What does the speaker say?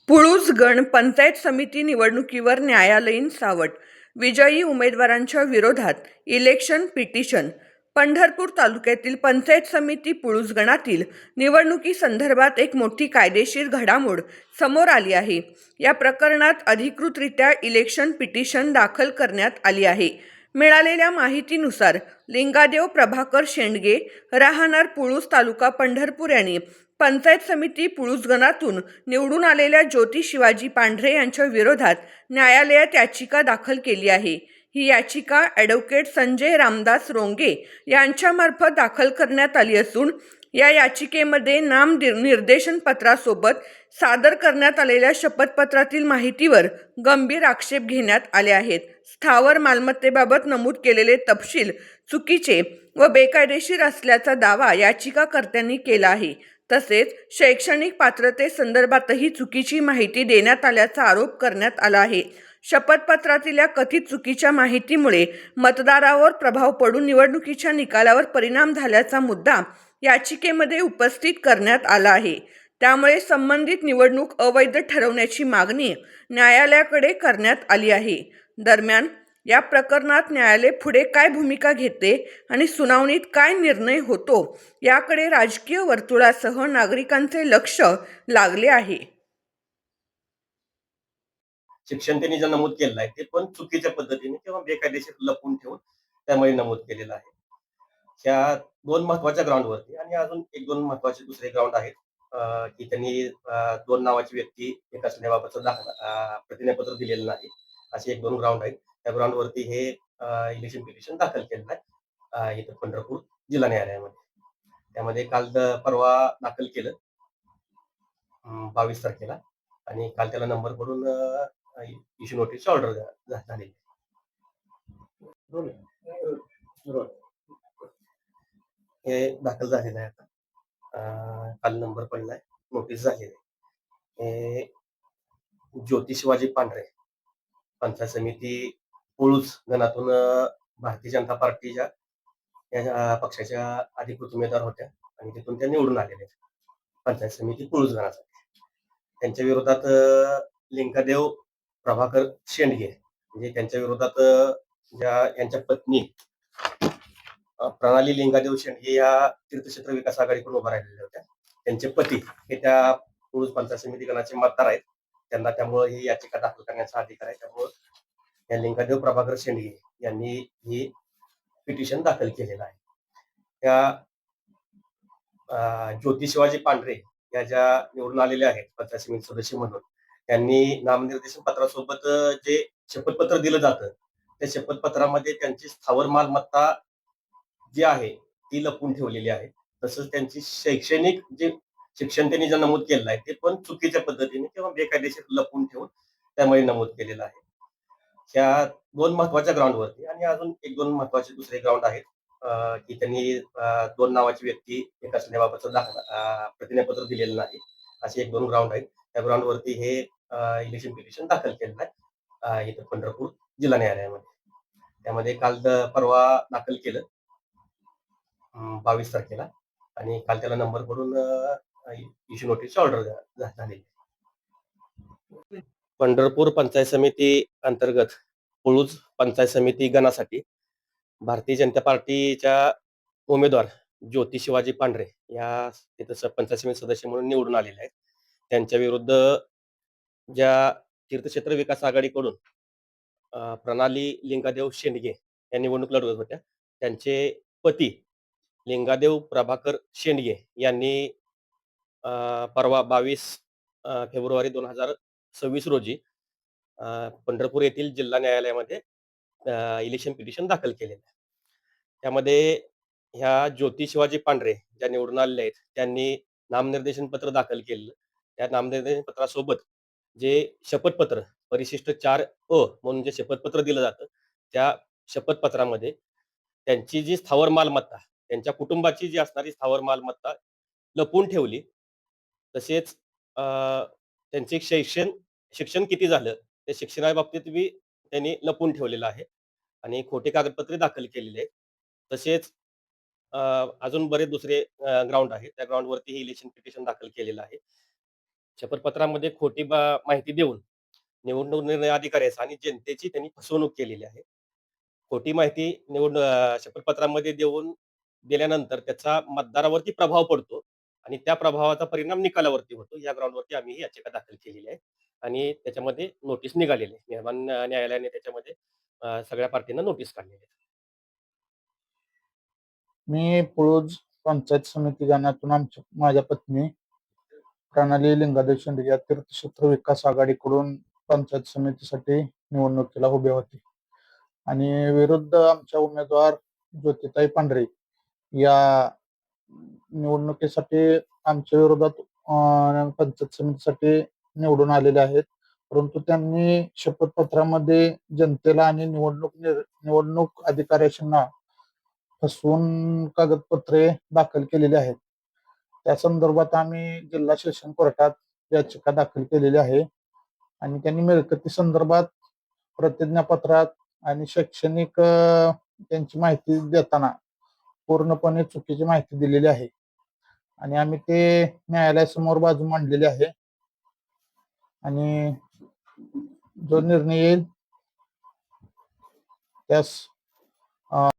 पुळूसगण पंचायत समिती निवडणुकीवर न्यायालयीन सावट, विजयी उमेदवारांच्या विरोधात इलेक्शन पिटिशन. पंढरपूर तालुक्यातील पंचायत समिती पुळूसगणातील निवडणुकीसंदर्भात एक मोठी कायदेशीर घडामोड समोर आली आहे. या प्रकरणात अधिकृतरित्या इलेक्शन पिटिशन दाखल करण्यात आली आहे. मिळालेल्या माहितीनुसार लिंगादेव प्रभाकर शेंडगे, राहणार पुळूस, तालुका पंढरपूर यांनी पंचायत समिती पुळूसगणातून निवडून आलेल्या ज्योती शिवाजी पांढरे यांच्या विरोधात न्यायालयात याचिका दाखल केली आहे. ही याचिका ॲडव्होकेट संजय रामदास रोंगे यांच्यामार्फत दाखल करण्यात आली असून या याचिकेमध्ये नामनिर्देशन पत्रासोबत सादर करण्यात आलेल्या शपथपत्रातील माहितीवर गंभीर आक्षेप घेण्यात आले आहेत. स्थावर मालमत्तेबाबत नमूद केलेले तपशील चुकीचे व बेकायदेशीर असल्याचा दावा याचिकाकर्त्यांनी केला आहे. तसेच शैक्षणिक पात्रतेसंदर्भातही चुकीची माहिती देण्यात आल्याचा आरोप करण्यात आला आहे. शपथपत्रातील या कथित चुकीच्या माहितीमुळे मतदारावर प्रभाव पडून निवडणुकीच्या निकालावर परिणाम झाल्याचा मुद्दा याचिकेमध्ये उपस्थित करण्यात आला आहे. त्यामुळे संबंधित निवडणूक अवैध ठरवण्याची मागणी न्यायालयाकडे करण्यात आली आहे. दरम्यान या प्रकरणात न्यायालय पुढे काय भूमिका घेते आणि सुनावणीत काय निर्णय होतो याकडे राजकीय वर्तुळासह नागरिकांचे लक्ष लागले आहे. शिक्षण त्यांनी जे नमूद केलेलं आहे ते पण चुकीच्या पद्धतीने किंवा बेकायदेशीर लपवून ठेवून त्यामुळे नमूद केलेलं आहे. ह्या दोन महत्वाच्या ग्राउंडवरती आणि अजून एक दोन महत्वाचे दुसरे ग्राउंड आहेत की त्यांनी दोन नावाची व्यक्ती एक असण्याबाबतचं प्रतिज्ञापत्र दिलेलं नाही, असे एक दोन ग्राउंड आहेत. त्या ग्राउंडवरती हे इलेक्शन पिटिशन दाखल केलेलं आहे इथं पंढरपूर जिल्हा न्यायालयामध्ये. त्यामध्ये काल परवा दाखल केलं 22 तारखेला आणि काल त्याला नंबर पडून इश्यू नोटीस ऑर्डर झाली. हे दाखल झालेलं आहे आता. काल नंबर पडलाय, नोटीस झालेली आहे. हे ज्योती शिवाजी पांढरे, पंचायत समिती पुळूस गणातून भारतीय जनता पार्टीच्या या पक्षाच्या अधिकृत उमेदवार होत्या आणि तिथून त्या निवडून आलेल्या आहेत पंचायत समिती पुळूस गणासाठी. त्यांच्या विरोधात लिंगादेव प्रभाकर शेंडगे म्हणजे त्यांच्या विरोधात यांच्या पत्नी प्रणाली लिंगादेव शेंडगे या तीर्थक्षेत्र विकास आघाडीकडून उभा राहिलेल्या होत्या. त्यांचे पती हे त्या पुरुष पंचायत समिती गणाचे मतदार आहेत. त्यांना त्यामुळे ही याचिका दाखल करण्याचा अधिकार आहे. त्यामुळे या लिंगादेव प्रभाकर शेंडगे यांनी ही पिटिशन दाखल केलेलं आहे. त्या ज्योती शिवाजी पांढरे या ज्या निवडून आलेल्या आहेत पंचायत समिती सदस्य म्हणून, त्यांनी नामनिर्देशन पत्रासोबत जे शपथपत्र दिलं जातं त्या शपथपत्रामध्ये त्यांची स्थावर मालमत्ता जी आहे ती लपवून ठेवलेली आहे. तसंच त्यांची शैक्षणिक जे शिक्षण त्यांनी जे नमूद केलेलं आहे ते पण चुकीच्या पद्धतीने किंवा बेकायदेशीर लपवून ठेवून त्यामुळे नमूद केलेलं आहे. ह्या दोन महत्वाच्या ग्राउंडवरती आणि अजून एक दोन महत्वाचे दुसरे ग्राउंड आहेत की त्यांनी दोन नावाची व्यक्ती एक असण्याबाबतचं प्रतिज्ञापत्र दिलेलं नाही, असे एक दोन ग्राउंड आहेत. त्या ग्राउंडवरती हे इलेक्शन पिटिशन दाखल केलेलं आहे इथं पंढरपूर जिल्हा न्यायालयामध्ये. त्यामध्ये काल परवा दाखल केलं 22 तारखेला आणि काल त्याला नंबर पडून इश्यू नोटीस ऑर्डर झालेली. पंढरपूर पंचायत समिती अंतर्गत पुळूस पंचायत समिती गणासाठी भारतीय जनता पार्टीच्या उमेदवार ज्योती शिवाजी पांढरे या तिथं पंचायत समिती सदस्य म्हणून निवडून आलेले आहेत. त्यांच्या विरुद्ध ज्या तीर्थक्षेत्र विकास आघाडीकडून प्रणाली लिंगादेव शेंडगे या निवडणूक लढवत होत्या, त्यांचे पती लिंगादेव प्रभाकर शेंडगे यांनी परवा 22 फेब्रुवारी 2026 रोजी पंढरपूर येथील जिल्हा न्यायालयामध्ये इलेक्शन पिटिशन दाखल केलेलं आहे. त्यामध्ये ह्या ज्योती शिवाजी पांढरे ज्या निवडून आलेल्या आहेत त्यांनी नामनिर्देशन पत्र दाखल केलेलं. त्या नामनिर्देशन पत्रासोबत जे शपथपत्र परिशिष्ट 4 म्हणून जे शपथपत्र दिलं जातं त्या शपथपत्रामध्ये त्यांची जी स्थावर मालमत्ता, त्यांच्या कुटुंबाची जी असणारी स्थावर मालमत्ता लपवून ठेवली. तसेच त्यांचे शिक्षण किती झालं त्या शिक्षणाबाबतीत बी त्यांनी लपवून ठेवलेलं आहे आणि खोटे कागदपत्रे दाखल केलेले आहेत. तसेच अजून बरेच दुसरे ग्राउंड आहेत. त्या ग्राउंडवरती हे इलेक्शन पिटिशन दाखल केलेलं आहे. शपथपत्रामध्ये खोटी माहिती देऊन निवडणूक निर्णय अधिकाऱ्याचा आणि जनतेची त्यांनी फसवणूक केलेली आहे. खोटी माहिती शपथपत्रामध्ये दिल्यानंतर त्याचा मतदारावरती प्रभाव पडतो आणि त्या प्रभावाचा परिणाम निकालावरती होतो. या ग्राउंडवरती आम्ही ही याचिका दाखल केलेली आहे आणि त्याच्यामध्ये नोटीस निघालेली आहे. मेहमान न्यायालयाने त्याच्यामध्ये सगळ्या पार्टींना नोटीस काढलेली आहे. मी पुळूज पंचायत समिती गणातून माझ्या पत्नी प्रणाली लिंगादेव शेंडगे या तीर्थक्षेत्र विकास आघाडीकडून पंचायत समितीसाठी निवडणुकीला उभे होते आणि विरुद्ध आमच्या उमेदवार ज्योतिताई पांढरे या निवडणुकीसाठी आमच्या विरोधात पंचायत समितीसाठी निवडून आलेले आहेत. परंतु त्यांनी शपथपत्रामध्ये जनतेला आणि निवडणूक अधिकाऱ्यांना फसवून कागदपत्रे दाखल केलेली आहेत. त्या संदर्भात आम्ही जिल्हा सेशन कोर्टात याचिका दाखल केलेली आहे आणि त्यांनी मिळकती संदर्भात प्रतिज्ञापत्रात आणि शैक्षणिक त्यांची माहिती देताना पूर्णपणे चुकीची माहिती दिलेली आहे आणि आम्ही ते न्यायालयासमोर बाजू मांडलेली आहे आणि जो निर्णय येईल त्यास